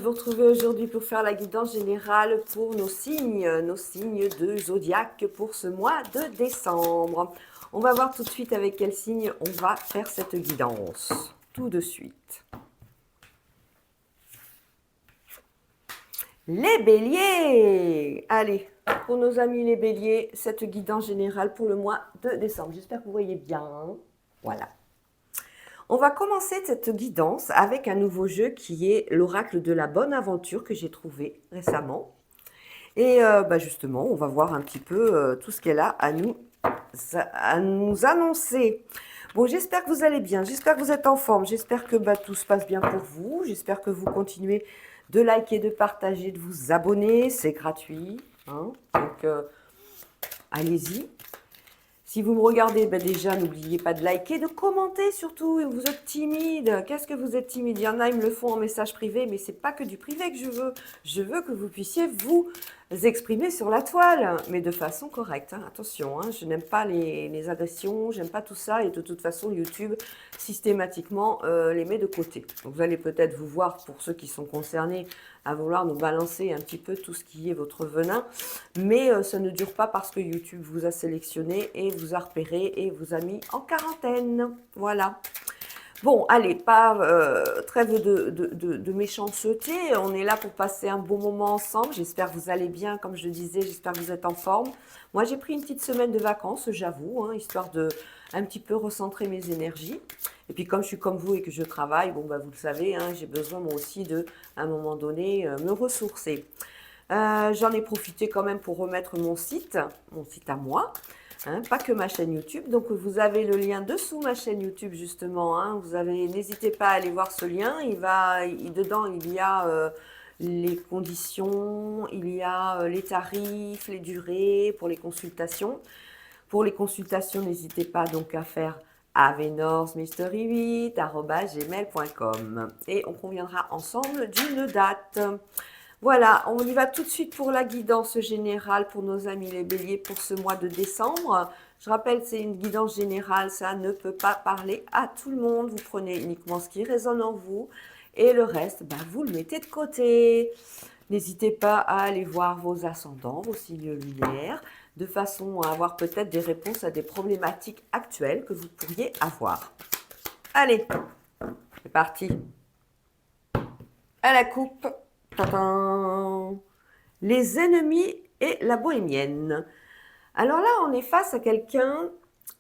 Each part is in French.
Vous retrouvez aujourd'hui pour faire la guidance générale pour nos signes de zodiaque pour ce mois de décembre. On va voir tout de suite avec quel signe on va faire cette guidance. Tout de suite. Les béliers! Allez, pour nos amis les béliers, cette guidance générale pour le mois de décembre. J'espère que vous voyez bien. Voilà. On va commencer cette guidance avec un nouveau jeu qui est l'oracle de la bonne aventure que j'ai trouvé récemment. Et justement, on va voir un petit peu tout ce qu'elle a à nous annoncer. Bon, j'espère que vous allez bien, j'espère que vous êtes en forme, j'espère que tout se passe bien pour vous, j'espère que vous continuez de liker, de partager, de vous abonner, c'est gratuit. Hein, donc, allez-y. Si vous me regardez, déjà, n'oubliez pas de liker, de commenter surtout. Vous êtes timide. Qu'est-ce que vous êtes timide? Il y en a, ils me le font en message privé, mais c'est pas que du privé que je veux. Je veux que vous puissiez vous exprimer sur la toile, mais de façon correcte. Hein. Attention, hein, je n'aime pas les agressions, j'aime pas tout ça. Et de toute façon, YouTube, systématiquement, les met de côté. Donc, vous allez peut-être vous voir, pour ceux qui sont concernés, à vouloir nous balancer un petit peu tout ce qui est votre venin. Mais ça ne dure pas parce que YouTube vous a sélectionné et vous a repéré et vous a mis en quarantaine. Voilà. Bon, allez, pas trêve de méchanceté. On est là pour passer un bon moment ensemble. J'espère que vous allez bien, comme je le disais. J'espère que vous êtes en forme. Moi, j'ai pris une petite semaine de vacances, j'avoue, hein, histoire de un petit peu recentrer mes énergies. Et puis, comme je suis comme vous et que je travaille, bon, vous le savez, hein, j'ai besoin moi aussi de, à un moment donné, me ressourcer. J'en ai profité quand même pour remettre mon site à moi. Hein, pas que ma chaîne YouTube. Donc, vous avez le lien dessous ma chaîne YouTube, justement. Hein, n'hésitez pas à aller voir ce lien. Dedans, il y a les conditions, il y a les tarifs, les durées pour les consultations. Pour les consultations, n'hésitez pas donc à faire avenorthmystery8@gmail.com et on conviendra ensemble d'une date. Voilà, on y va tout de suite pour la guidance générale pour nos amis les béliers pour ce mois de décembre. Je rappelle, c'est une guidance générale, ça ne peut pas parler à tout le monde. Vous prenez uniquement ce qui résonne en vous et le reste, vous le mettez de côté. N'hésitez pas à aller voir vos ascendants, vos signes lunaires, de façon à avoir peut-être des réponses à des problématiques actuelles que vous pourriez avoir. Allez, c'est parti. À la coupe. Tadam. Les ennemis et la bohémienne. Alors là, on est face à quelqu'un.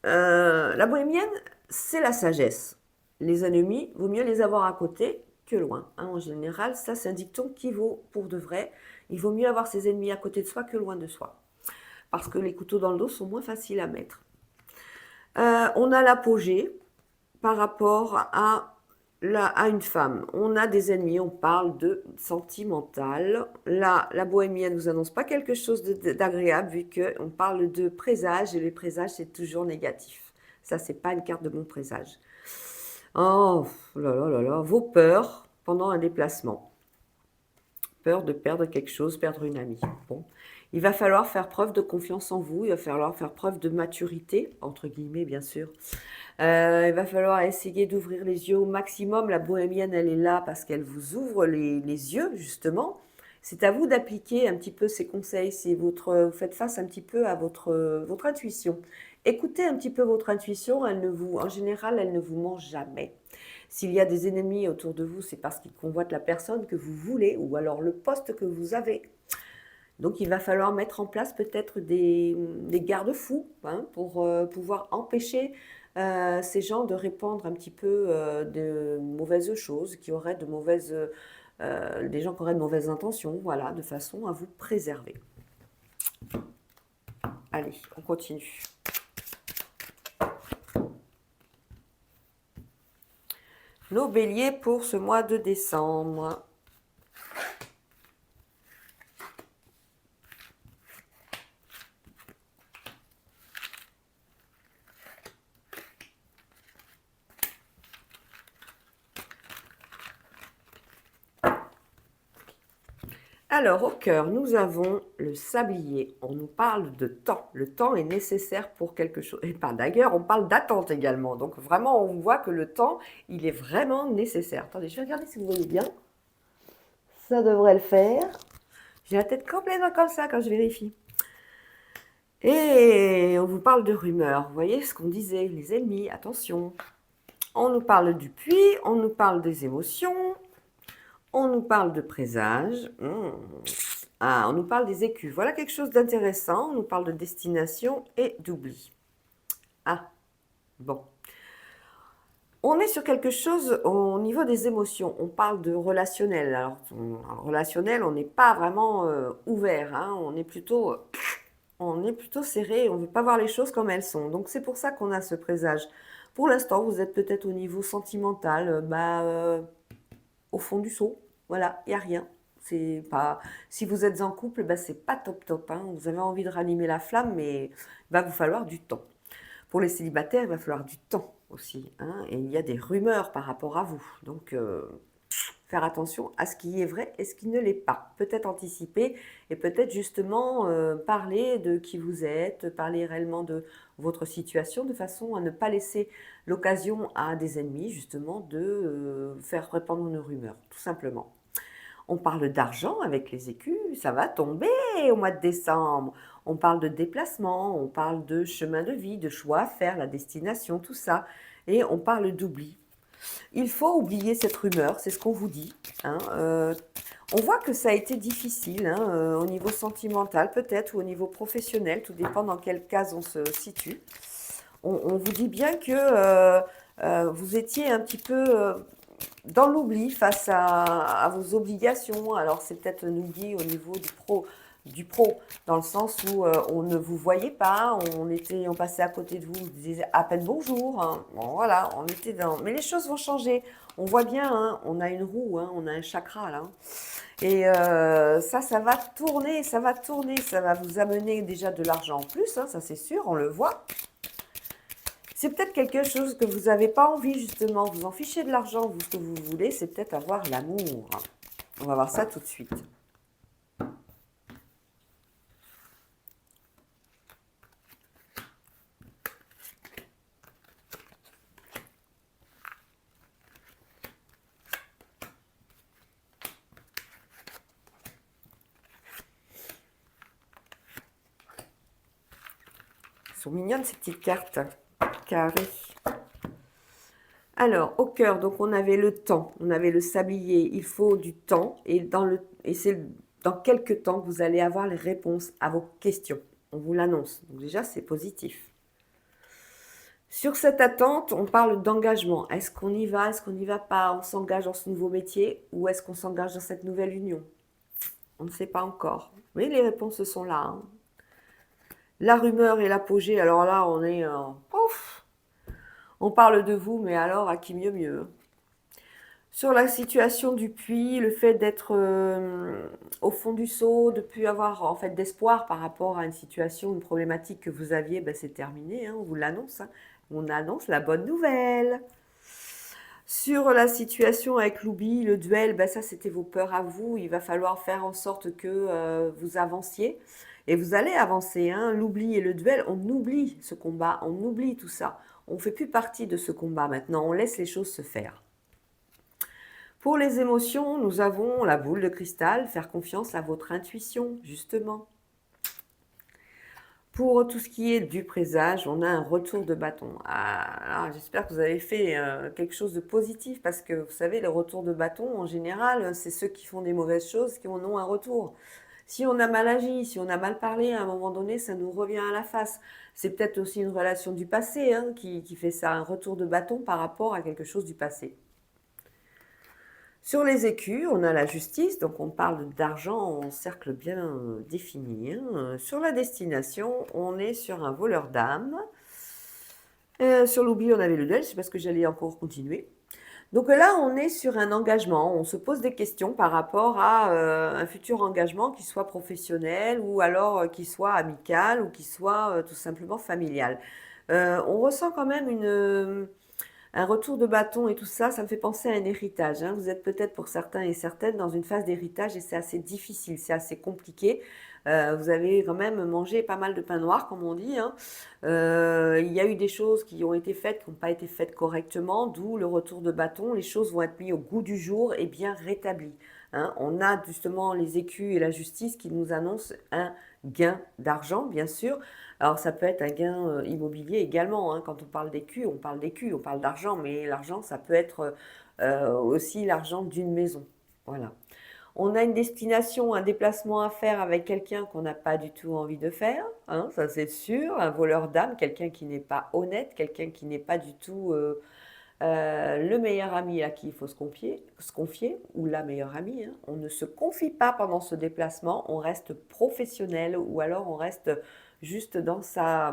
La bohémienne, c'est la sagesse. Les ennemis, vaut mieux les avoir à côté que loin. Hein, en général, ça, c'est un dicton qui vaut pour de vrai. Il vaut mieux avoir ses ennemis à côté de soi que loin de soi. Parce que les couteaux dans le dos sont moins faciles à mettre. On a l'apogée par rapport à une femme. On a des ennemis, on parle de sentimental. Là, la bohémienne ne nous annonce pas quelque chose d'agréable vu qu'on parle de présage et les présages, c'est toujours négatif. Ça, c'est pas une carte de bon présage. Oh là là là là, vos peurs pendant un déplacement. Peur de perdre quelque chose, perdre une amie. Bon. Il va falloir faire preuve de confiance en vous, il va falloir faire preuve de maturité, entre guillemets bien sûr. Il va falloir essayer d'ouvrir les yeux au maximum. La bohémienne, elle est là parce qu'elle vous ouvre les yeux, justement. C'est à vous d'appliquer un petit peu ces conseils. Vous faites face un petit peu à votre intuition. Écoutez un petit peu votre intuition. En général, elle ne vous ment jamais. S'il y a des ennemis autour de vous, c'est parce qu'ils convoitent la personne que vous voulez ou alors le poste que vous avez. Donc, il va falloir mettre en place peut-être des garde-fous pour pouvoir empêcher ces gens de répandre un petit peu de mauvaises choses, des gens qui auraient de mauvaises intentions, voilà, de façon à vous préserver. Allez, on continue. Nos béliers pour ce mois de décembre. Alors, au cœur, nous avons le sablier. On nous parle de temps. Le temps est nécessaire pour quelque chose. Et pas d'ailleurs, on parle d'attente également. Donc, vraiment, on voit que le temps, il est vraiment nécessaire. Attendez, je vais regarder si vous voyez bien. Ça devrait le faire. J'ai la tête complètement comme ça quand je vérifie. Et on vous parle de rumeurs. Vous voyez ce qu'on disait, les ennemis, attention. On nous parle du puits, on nous parle des émotions, on nous parle de présages. Ah, on nous parle des écus. Voilà quelque chose d'intéressant. On nous parle de destination et d'oubli. Ah, bon. On est sur quelque chose au niveau des émotions. On parle de relationnel. Alors, relationnel, on n'est pas vraiment ouvert. Hein. On est plutôt serré. On ne veut pas voir les choses comme elles sont. Donc, c'est pour ça qu'on a ce présage. Pour l'instant, vous êtes peut-être au niveau sentimental, au fond du seau. Voilà, il n'y a rien. C'est pas. Si vous êtes en couple, c'est pas top top. Hein. Vous avez envie de ranimer la flamme, mais il va vous falloir du temps. Pour les célibataires, il va falloir du temps aussi. Hein, et il y a des rumeurs par rapport à vous. Donc, faire attention à ce qui est vrai et ce qui ne l'est pas. Peut-être anticiper et peut-être justement parler de qui vous êtes, parler réellement de votre situation de façon à ne pas laisser l'occasion à des ennemis justement de faire répandre une rumeur, tout simplement. On parle d'argent avec les écus, ça va tomber au mois de décembre. On parle de déplacement, on parle de chemin de vie, de choix à faire, la destination, tout ça. Et on parle d'oubli. Il faut oublier cette rumeur, c'est ce qu'on vous dit. Hein. On voit que ça a été difficile hein, au niveau sentimental peut-être ou au niveau professionnel, tout dépend dans quelle case on se situe. On vous dit bien que vous étiez un petit peu dans l'oubli face à vos obligations. Alors c'est peut-être un oubli au niveau du pro, dans le sens où on ne vous voyait pas, on passait à côté de vous, on disait à peine bonjour. Hein. Bon, voilà, on était dans. Mais les choses vont changer. On voit bien, hein, on a une roue, hein, on a un chakra là. Et ça va tourner, ça va tourner, ça va vous amener déjà de l'argent en plus, hein, ça c'est sûr, on le voit. C'est peut-être quelque chose que vous n'avez pas envie, justement. Vous en fichez de l'argent, vous, ce que vous voulez, c'est peut-être avoir l'amour. On va voir ça tout de suite. Elles sont mignonnes, ces petites cartes carrées. Alors, au cœur, donc on avait le temps, on avait le sablier, il faut du temps, et c'est dans quelques temps que vous allez avoir les réponses à vos questions. On vous l'annonce. Donc déjà, c'est positif. Sur cette attente, on parle d'engagement. Est-ce qu'on y va, est-ce qu'on n'y va pas? On s'engage dans ce nouveau métier ou est-ce qu'on s'engage dans cette nouvelle union? On ne sait pas encore. Mais les réponses sont là. Hein. La rumeur et l'apogée, alors là, on est... Pouf. On parle de vous, mais alors à qui mieux mieux. Sur la situation du puits, le fait d'être au fond du seau, de ne plus avoir en fait d'espoir par rapport à une situation, une problématique que vous aviez, c'est terminé, hein, on vous l'annonce. Hein. On annonce la bonne nouvelle. Sur la situation avec l'oubli, le duel, ça c'était vos peurs à vous. Il va falloir faire en sorte que vous avanciez. Et vous allez avancer. Hein. L'oubli et le duel, on oublie ce combat, on oublie tout ça. On ne fait plus partie de ce combat maintenant, on laisse les choses se faire. Pour les émotions, nous avons la boule de cristal, faire confiance à votre intuition, justement. Pour tout ce qui est du présage, on a un retour de bâton. Ah, j'espère que vous avez fait quelque chose de positif parce que vous savez, les retours de bâton, en général, c'est ceux qui font des mauvaises choses qui en ont un retour. Si on a mal agi, si on a mal parlé, à un moment donné, ça nous revient à la face. C'est peut-être aussi une relation du passé hein, qui fait ça, un retour de bâton par rapport à quelque chose du passé. Sur les écus, on a la justice, donc on parle d'argent en cercle bien défini. Hein. Sur la destination, on est sur un voleur d'âme. Sur l'oubli, on avait le duel, c'est parce que j'allais encore continuer. Donc là, on est sur un engagement. On se pose des questions par rapport à un futur engagement qui soit professionnel ou alors qui soit amical ou qui soit tout simplement familial. On ressent quand même un retour de bâton et tout ça, ça me fait penser à un héritage. Hein. Vous êtes peut-être pour certains et certaines dans une phase d'héritage et c'est assez difficile, c'est assez compliqué. Vous avez quand même mangé pas mal de pain noir, comme on dit. Hein. Il y a eu des choses qui ont été faites, qui n'ont pas été faites correctement, d'où le retour de bâton. Les choses vont être mises au goût du jour et bien rétablies. hein. On a justement les écus et la justice qui nous annoncent un gain d'argent, bien sûr. Alors, ça peut être un gain immobilier également, hein. Quand on parle d'écus, on parle d'écus, on parle d'argent, mais l'argent, ça peut être aussi l'argent d'une maison. Voilà. On a une destination, un déplacement à faire avec quelqu'un qu'on n'a pas du tout envie de faire, hein, ça c'est sûr, un voleur d'âme, quelqu'un qui n'est pas honnête, quelqu'un qui n'est pas du tout le meilleur ami à qui il faut se confier, ou la meilleure amie, hein. On ne se confie pas pendant ce déplacement, on reste professionnel ou alors on reste juste dans sa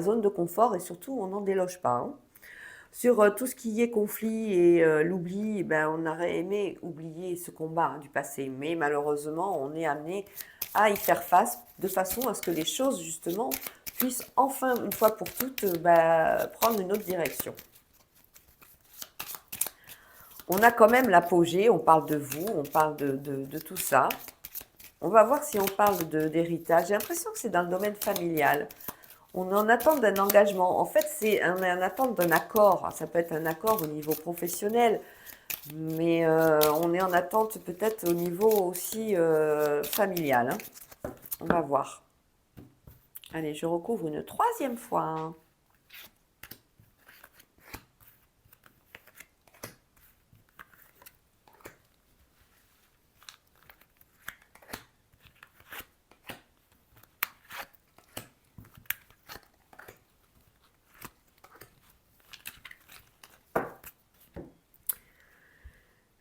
zone de confort et surtout on n'en déloge pas, hein. Sur tout ce qui est conflit et l'oubli, ben, on aurait aimé oublier ce combat du passé, mais malheureusement, on est amené à y faire face de façon à ce que les choses, justement, puissent enfin, une fois pour toutes, prendre une autre direction. On a quand même l'apogée, on parle de vous, on parle de tout ça. On va voir si on parle d'héritage. J'ai l'impression que c'est dans le domaine familial. On est en attente d'un engagement. En fait, c'est en attente d'un accord. Ça peut être un accord au niveau professionnel, mais on est en attente peut-être au niveau aussi familial, hein. On va voir. Allez, je recouvre une troisième fois, hein.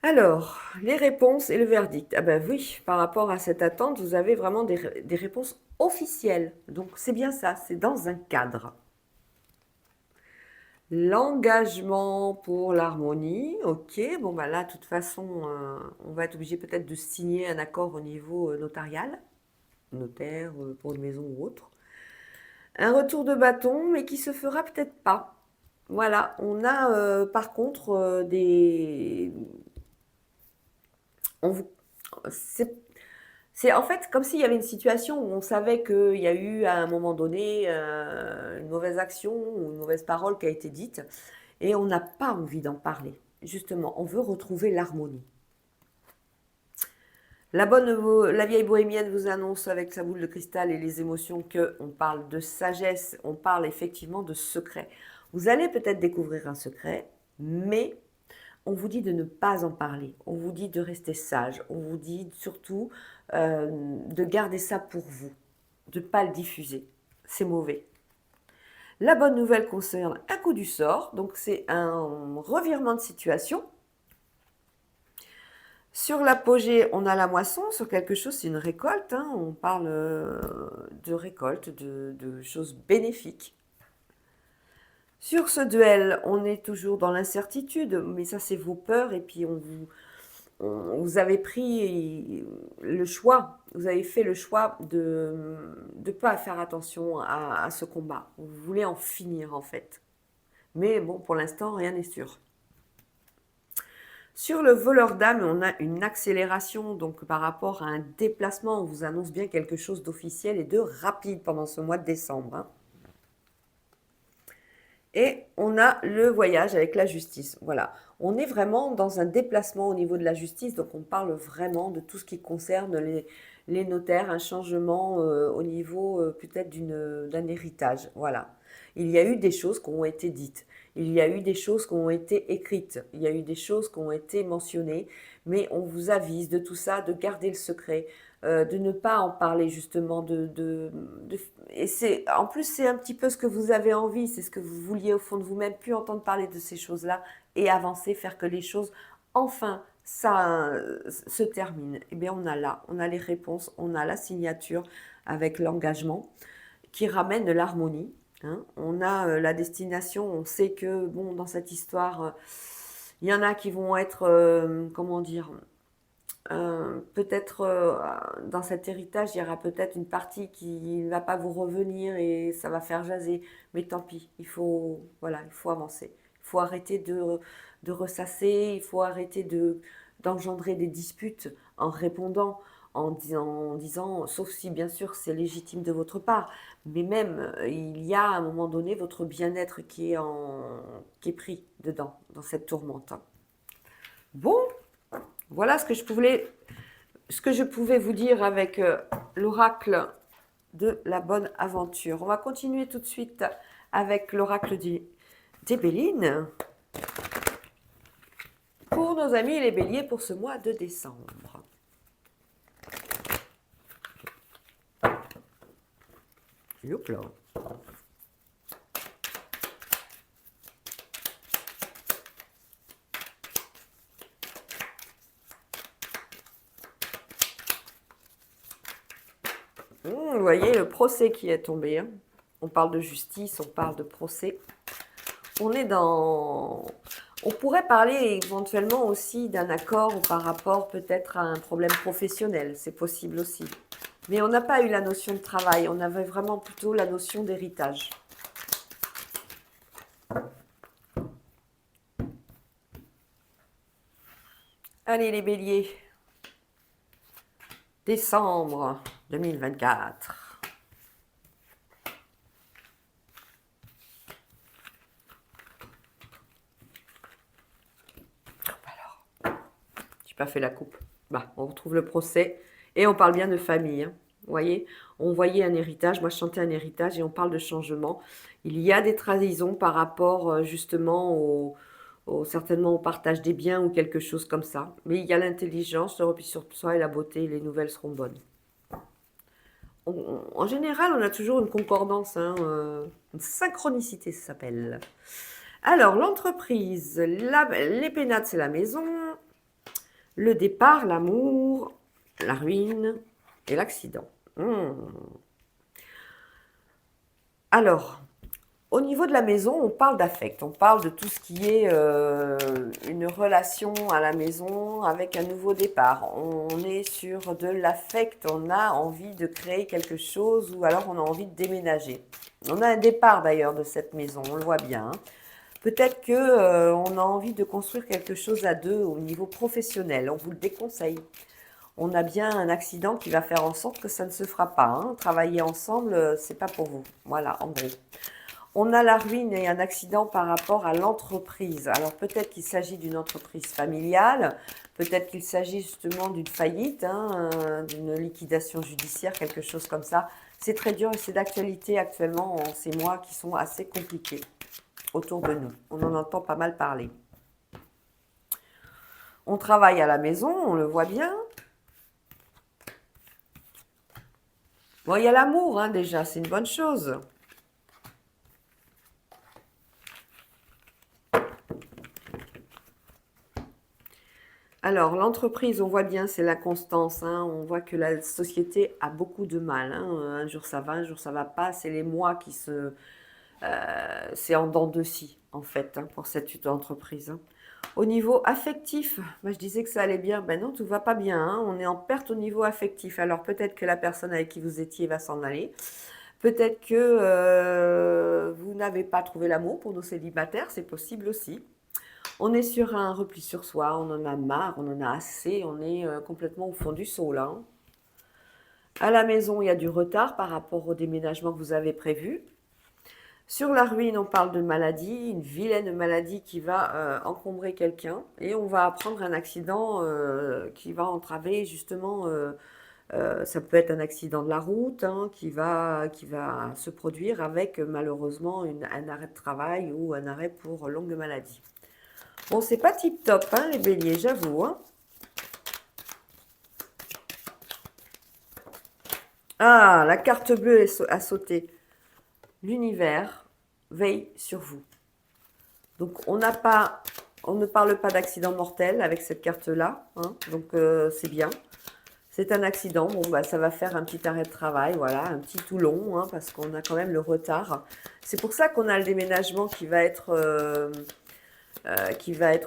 Alors, les réponses et le verdict. Ah ben oui, par rapport à cette attente, vous avez vraiment des réponses officielles. Donc c'est bien ça, c'est dans un cadre. L'engagement pour l'harmonie, ok. Bon bah là, de toute façon, on va être obligé peut-être de signer un accord au niveau notarial, notaire, pour une maison ou autre. Un retour de bâton, mais qui se fera peut-être pas. Voilà, on a par contre on vous, c'est en fait comme s'il y avait une situation où on savait qu'il y a eu à un moment donné une mauvaise action ou une mauvaise parole qui a été dite et on n'a pas envie d'en parler. Justement, on veut retrouver l'harmonie. La vieille bohémienne vous annonce avec sa boule de cristal et les émotions qu'on parle de sagesse, on parle effectivement de secret. Vous allez peut-être découvrir un secret, mais on vous dit de ne pas en parler. On vous dit de rester sage. On vous dit surtout de garder ça pour vous, de ne pas le diffuser. C'est mauvais. La bonne nouvelle concerne un coup du sort, donc c'est un revirement de situation. Sur l'apogée, on a la moisson, sur quelque chose, c'est une récolte, hein. On parle de récolte, de choses bénéfiques. Sur ce duel, on est toujours dans l'incertitude, mais ça c'est vos peurs et puis vous avez pris le choix, vous avez fait le choix de ne pas faire attention à ce combat. Vous voulez en finir en fait. Mais bon, pour l'instant, rien n'est sûr. Sur le voleur d'âme, on a une accélération, donc par rapport à un déplacement, on vous annonce bien quelque chose d'officiel et de rapide pendant ce mois de décembre, hein. Et on a le voyage avec la justice. Voilà, on est vraiment dans un déplacement au niveau de la justice, donc on parle vraiment de tout ce qui concerne les notaires, un changement au niveau peut-être d'un héritage. Voilà, il y a eu des choses qui ont été dites, il y a eu des choses qui ont été écrites, il y a eu des choses qui ont été mentionnées, mais on vous avise de tout ça, de garder le secret, de ne pas en parler justement, et en plus c'est un petit peu ce que vous avez envie, c'est ce que vous vouliez au fond de vous-même, plus entendre parler de ces choses-là et avancer, faire que les choses, enfin, ça se termine. Eh bien on a les réponses, on a la signature avec l'engagement qui ramène de l'harmonie, hein. On a la destination, on sait que bon, dans cette histoire, il y en a qui vont être, comment dire, peut-être dans cet héritage, il y aura peut-être une partie qui ne va pas vous revenir et ça va faire jaser. Mais tant pis, voilà, il faut avancer. Il faut arrêter de ressasser, il faut arrêter d'engendrer des disputes en répondant, en disant, sauf si bien sûr c'est légitime de votre part, mais même il y a à un moment donné votre bien-être qui est pris dedans, dans cette tourmente. Bon, Voilà ce que je pouvais vous dire avec l'oracle de la bonne aventure. On va continuer tout de suite avec l'oracle des Bélines pour nos amis les béliers pour ce mois de décembre. Youp là. Vous voyez le procès qui est tombé. Hein. On parle de justice, on parle de procès. On est dans... On pourrait parler éventuellement aussi d'un accord par rapport peut-être à un problème professionnel. C'est possible aussi. Mais on n'a pas eu la notion de travail. On avait vraiment plutôt la notion d'héritage. Allez les béliers. Décembre 2024. Alors, j'ai pas fait la coupe. Bah, on retrouve le procès et on parle bien de famille. Hein. Vous voyez, on voyait un héritage. Moi, je chantais un héritage et on parle de changement. Il y a des trahisons par rapport justement certainement au partage des biens ou quelque chose comme ça. Mais il y a l'intelligence, le repli sur soi et la beauté. Et les nouvelles seront bonnes. En général, on a toujours une concordance, hein, une synchronicité, ça s'appelle. Alors, l'entreprise, les pénates, c'est la maison, le départ, l'amour, la ruine et l'accident. Alors, au niveau de la maison, on parle d'affect, on parle de tout ce qui est une relation à la maison avec un nouveau départ. On est sur de l'affect, on a envie de créer quelque chose ou alors on a envie de déménager. On a un départ d'ailleurs de cette maison, on le voit bien. Hein. Peut-être qu'on a envie de construire quelque chose à deux au niveau professionnel, on vous le déconseille. On a bien un accident qui va faire en sorte que ça ne se fera pas. Hein. Travailler ensemble, c'est pas pour vous. Voilà, en gros. On a la ruine et un accident par rapport à l'entreprise. Alors peut-être qu'il s'agit d'une entreprise familiale, peut-être qu'il s'agit justement d'une faillite, hein, d'une liquidation judiciaire, quelque chose comme ça. C'est très dur et c'est d'actualité actuellement en ces mois qui sont assez compliqués autour de nous. On en entend pas mal parler. On travaille à la maison, on le voit bien. Bon, il y a l'amour hein, déjà, c'est une bonne chose. Alors, l'entreprise, on voit bien, c'est l'inconstance. Hein. On voit que la société a beaucoup de mal. Hein. Un jour ça va, un jour ça va pas. C'est les mois qui se... c'est en dents de scie, en fait, hein, pour cette entreprise. Hein. Au niveau affectif, moi je disais que ça allait bien. Ben non, tout va pas bien. Hein. On est en perte au niveau affectif. Alors, peut-être que la personne avec qui vous étiez va s'en aller. Peut-être que vous n'avez pas trouvé l'amour pour nos célibataires. C'est possible aussi. On est sur un repli sur soi, on en a marre, on en a assez, on est complètement au fond du seau là. Hein. À la maison, il y a du retard par rapport au déménagement que vous avez prévu. Sur la ruine, on parle de maladie, une vilaine maladie qui va encombrer quelqu'un. Et on va apprendre un accident qui va entraver justement, ça peut être un accident de la route hein, qui va se produire avec malheureusement un arrêt de travail ou un arrêt pour longue maladie. Bon, c'est pas tip-top, hein, les béliers, j'avoue. Hein. Ah, la carte bleue a sauté. L'univers veille sur vous. Donc, on ne parle pas d'accident mortel avec cette carte-là. Hein, donc, c'est bien. C'est un accident. Bon, bah, ça va faire un petit arrêt de travail, voilà, un petit tout long, hein, parce qu'on a quand même le retard. C'est pour ça qu'on a le déménagement qui va être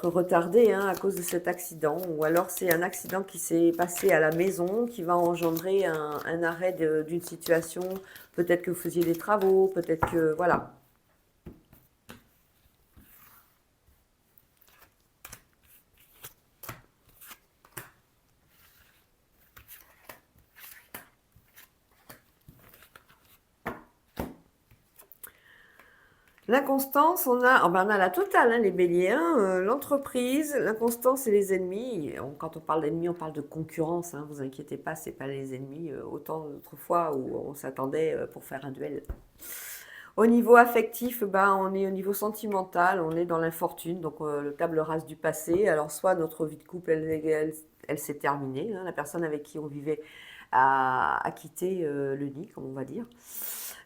retardé hein, à cause de cet accident. Ou alors c'est un accident qui s'est passé à la maison, qui va engendrer un arrêt d'une situation. Peut-être que vous faisiez des travaux, peut-être que... Voilà. L'inconstance, on a la totale, hein, les béliers, hein, l'entreprise, l'inconstance et les ennemis. Quand on parle d'ennemis, on parle de concurrence, hein, vous inquiétez pas, c'est pas les ennemis, autant d'autres fois où on s'attendait pour faire un duel. Au niveau affectif, ben, on est au niveau sentimental, on est dans l'infortune, donc le table rase du passé. Alors soit notre vie de couple, elle s'est terminée, hein, la personne avec qui on vivait a quitté le nid, comme on va dire.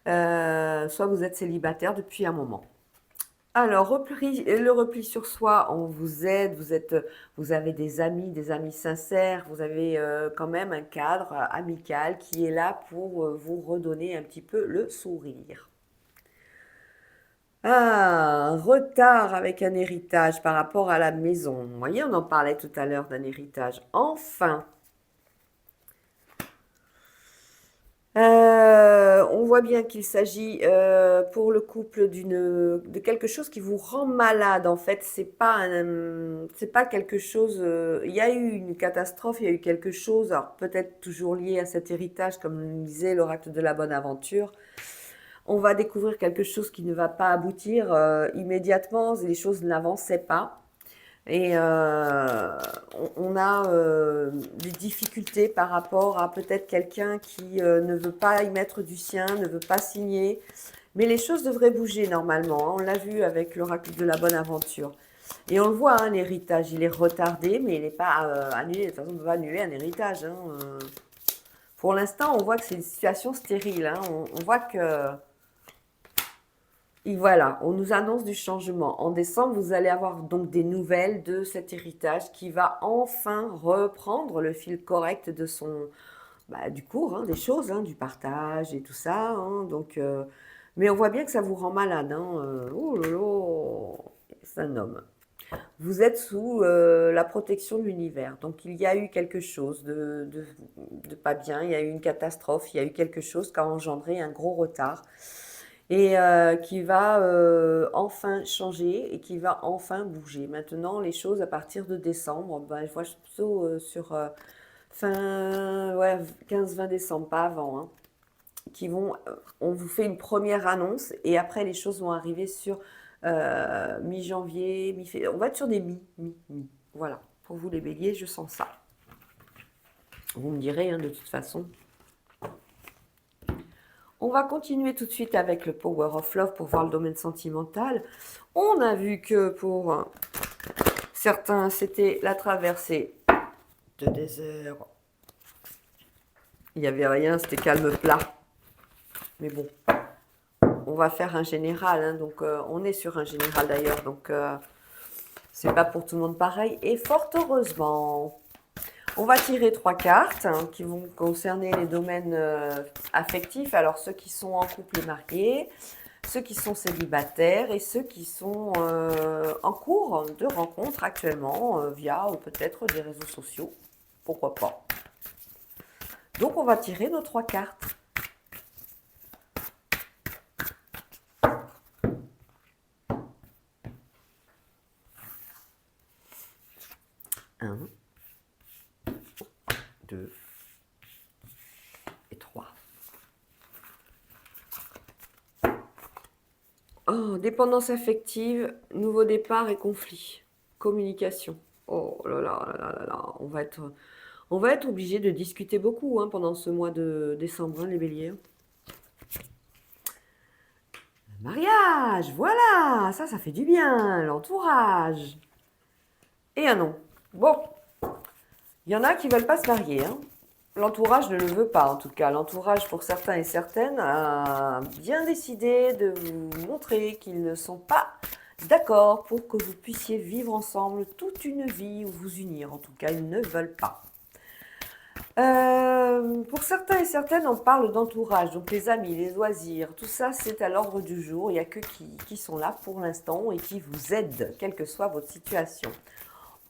Soit vous êtes célibataire depuis un moment. Alors, le repli sur soi, on vous aide, vous avez des amis sincères, vous avez quand même un cadre amical qui est là pour vous redonner un petit peu le sourire. Ah, un retard avec un héritage par rapport à la maison. Vous voyez, on en parlait tout à l'heure d'un héritage. Enfin, on voit bien qu'il s'agit pour le couple de quelque chose qui vous rend malade. En fait, c'est pas quelque chose. Il y a eu une catastrophe, il y a eu quelque chose. Alors peut-être toujours lié à cet héritage, comme le disait l'oracle de la bonne aventure. On va découvrir quelque chose qui ne va pas aboutir immédiatement. Les choses n'avançaient pas. Et on a des difficultés par rapport à peut-être quelqu'un qui ne veut pas y mettre du sien, ne veut pas signer. Mais les choses devraient bouger normalement, hein. On l'a vu avec l'oracle de la bonne aventure. Et on le voit, hein, l'héritage, il est retardé, mais il n'est pas annulé. De toute façon, on ne peut pas annuler un héritage, hein. Pour l'instant, on voit que c'est une situation stérile, hein. On voit que... Et voilà, on nous annonce du changement. En décembre, vous allez avoir donc des nouvelles de cet héritage qui va enfin reprendre le fil correct de du cours, hein, des choses, hein, du partage et tout ça, hein. Donc, mais on voit bien que ça vous rend malade, hein. Oh là là, c'est un homme. Vous êtes sous la protection de l'univers. Donc, il y a eu quelque chose de pas bien, il y a eu une catastrophe, il y a eu quelque chose qui a engendré un gros retard et qui va enfin changer et qui va enfin bouger. Maintenant, les choses à partir de décembre, ben, je vois plutôt sur fin ouais, 15-20 décembre, pas avant, hein, qui vont, on vous fait une première annonce et après les choses vont arriver sur mi-janvier, mi-février. On va être sur des mi. Voilà, pour vous les béliers, je sens ça. Vous me direz, hein, de toute façon. On va continuer tout de suite avec le Power of Love pour voir le domaine sentimental. On a vu que pour certains, c'était la traversée de désert. Il n'y avait rien, c'était calme plat. Mais bon, on va faire un général, hein, donc on est sur un général d'ailleurs, donc c'est pas pour tout le monde pareil. Et fort heureusement, on va tirer 3 cartes hein, qui vont concerner les domaines affectifs. Alors ceux qui sont en couple et mariés, ceux qui sont célibataires et ceux qui sont en cours de rencontre actuellement via peut-être des réseaux sociaux. Pourquoi pas. Donc on va tirer nos 3 cartes. 1, 2 et 3. Oh, dépendance affective, nouveau départ et conflit. Communication. Oh là là là là là, on va être obligé de discuter beaucoup hein, pendant ce mois de décembre, hein, les béliers. Mariage, voilà, ça fait du bien, l'entourage. Et un non. Bon, il y en a qui veulent pas se marier, hein. L'entourage ne le veut pas, en tout cas. L'entourage, pour certains et certaines, a bien décidé de vous montrer qu'ils ne sont pas d'accord pour que vous puissiez vivre ensemble toute une vie ou vous unir. En tout cas, ils ne veulent pas. Pour certains et certaines, on parle d'entourage, donc les amis, les loisirs, tout ça, c'est à l'ordre du jour. Il n'y a que qui sont là pour l'instant et qui vous aident, quelle que soit votre situation.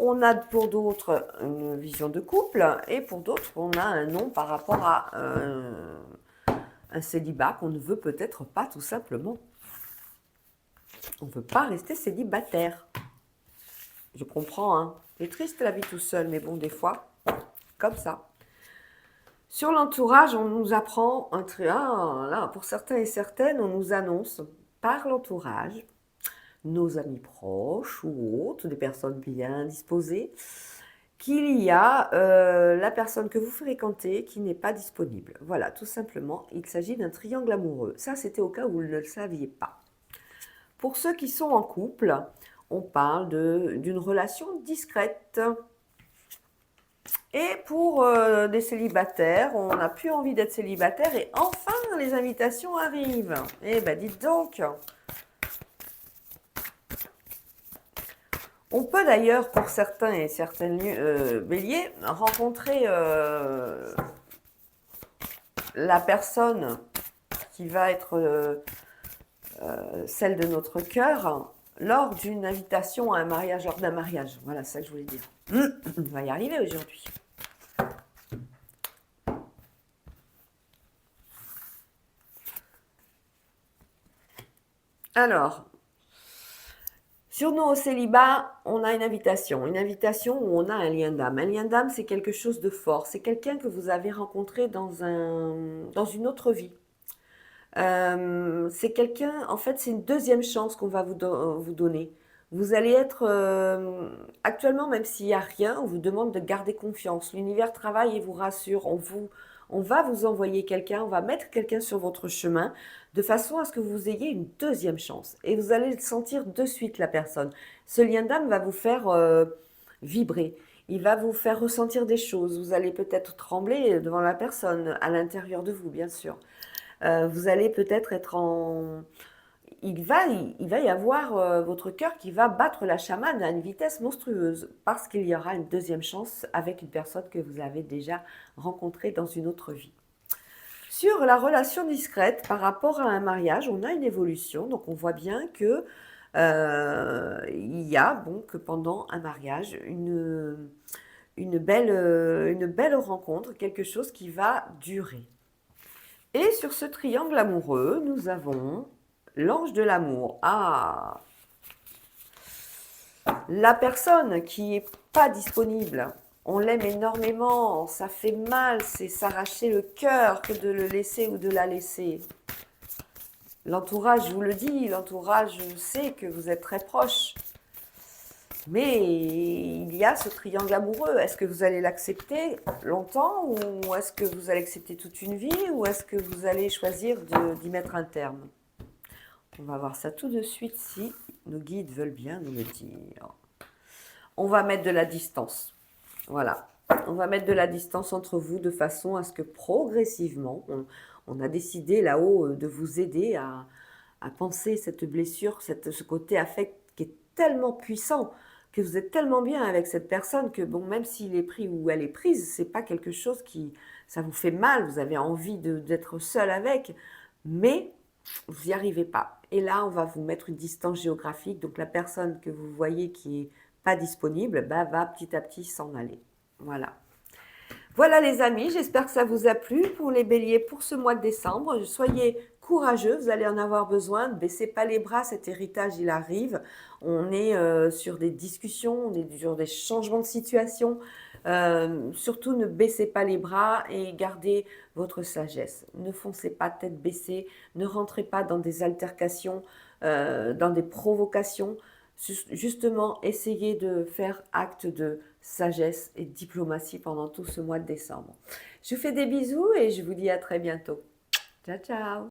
On a pour d'autres une vision de couple et pour d'autres, on a un non par rapport à un célibat qu'on ne veut peut-être pas tout simplement. On ne veut pas rester célibataire. Je comprends, hein. C'est triste la vie tout seul, mais bon, des fois, comme ça. Sur l'entourage, on nous apprend, là, pour certains et certaines, on nous annonce par l'entourage, nos amis proches ou autres, des personnes bien disposées, qu'il y a la personne que vous fréquentez qui n'est pas disponible. Voilà, tout simplement, il s'agit d'un triangle amoureux. Ça, c'était au cas où vous ne le saviez pas. Pour ceux qui sont en couple, on parle d'une relation discrète. Et pour des célibataires, on n'a plus envie d'être célibataire et enfin les invitations arrivent. Eh ben dites donc. On peut d'ailleurs pour certains et certaines béliers rencontrer la personne qui va être celle de notre cœur lors d'une invitation à un mariage, lors d'un mariage. Voilà, c'est ça que je voulais dire. On va y arriver aujourd'hui. Alors, sur nos célibats, on a une invitation où on a un lien d'âme. Un lien d'âme, c'est quelque chose de fort. C'est quelqu'un que vous avez rencontré dans une autre vie. C'est quelqu'un, en fait, c'est une deuxième chance qu'on va vous donner. Vous allez être, actuellement, même s'il n'y a rien, on vous demande de garder confiance. L'univers travaille et vous rassure. On va vous envoyer quelqu'un, on va mettre quelqu'un sur votre chemin de façon à ce que vous ayez une deuxième chance. Et vous allez le sentir de suite, la personne. Ce lien d'âme va vous faire vibrer. Il va vous faire ressentir des choses. Vous allez peut-être trembler devant la personne, à l'intérieur de vous, bien sûr. Vous allez peut-être être en... Il va y avoir votre cœur qui va battre la chamade à une vitesse monstrueuse parce qu'il y aura une deuxième chance avec une personne que vous avez déjà rencontrée dans une autre vie. Sur la relation discrète par rapport à un mariage, on a une évolution. Donc on voit bien que il y a donc pendant un mariage une belle rencontre, quelque chose qui va durer. Et sur ce triangle amoureux, nous avons l'ange de l'amour. Ah! La personne qui n'est pas disponible, on l'aime énormément, ça fait mal, c'est s'arracher le cœur que de le laisser ou de la laisser. L'entourage vous le dit, l'entourage sait que vous êtes très proche. Mais il y a ce triangle amoureux. Est-ce que vous allez l'accepter longtemps ou est-ce que vous allez accepter toute une vie ou est-ce que vous allez choisir d'y mettre un terme? On va voir ça tout de suite si nos guides veulent bien nous le dire. On va mettre de la distance. Voilà. On va mettre de la distance entre vous de façon à ce que progressivement, on a décidé là-haut de vous aider à penser cette blessure, ce côté affect qui est tellement puissant, que vous êtes tellement bien avec cette personne que bon, même s'il est pris ou elle est prise, c'est pas quelque chose qui, ça vous fait mal, vous avez envie d'être seul avec, mais vous n'y arrivez pas. Et là, on va vous mettre une distance géographique, donc la personne que vous voyez qui est pas disponible, bah, va petit à petit s'en aller. Voilà. Voilà les amis, j'espère que ça vous a plu pour les béliers pour ce mois de décembre. Soyez courageux, vous allez en avoir besoin. Ne baissez pas les bras, cet héritage il arrive. On est sur des discussions, on est sur des changements de situation. Surtout ne baissez pas les bras et gardez votre sagesse. Ne foncez pas tête baissée, ne rentrez pas dans des altercations, dans des provocations. Justement, essayez de faire acte de sagesse et de diplomatie pendant tout ce mois de décembre. Je vous fais des bisous et je vous dis à très bientôt. Ciao, ciao!